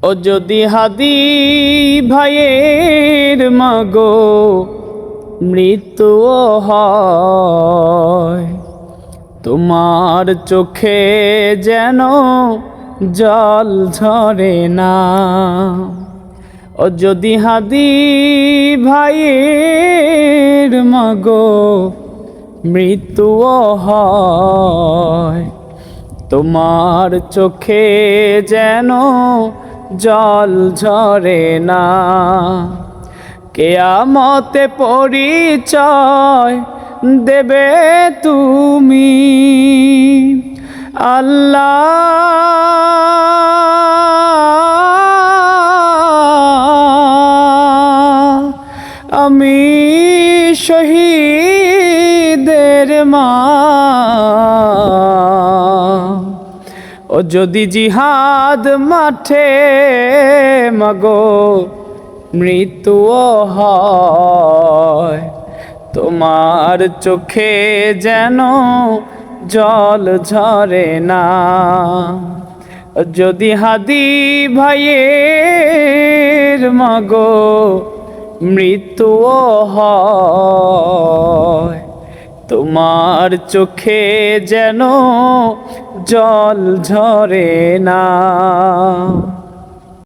ও যদি হাদি ভাইয়ের মাগো মৃত্যু হয়, তোমার চোখে যেন জল ঝরে না। ও যদি হাদি ভাইয়ের মাগো মৃত্যু হয়, তোমার চোখে যেন জল ঝরে না। কিয়ামতে পরিচয় দেবে তুমি, আল্লাহ আমি শহীদের মা। ও যদি জিহাদ মাঠে মাগো মৃত্যু হয়, তোমার চোখে যেন জল ঝরে না। যদি হাদি ভাইয়ের মাগো মৃত্যু হয়, তোমার চোখে যেন জল ঝরে না।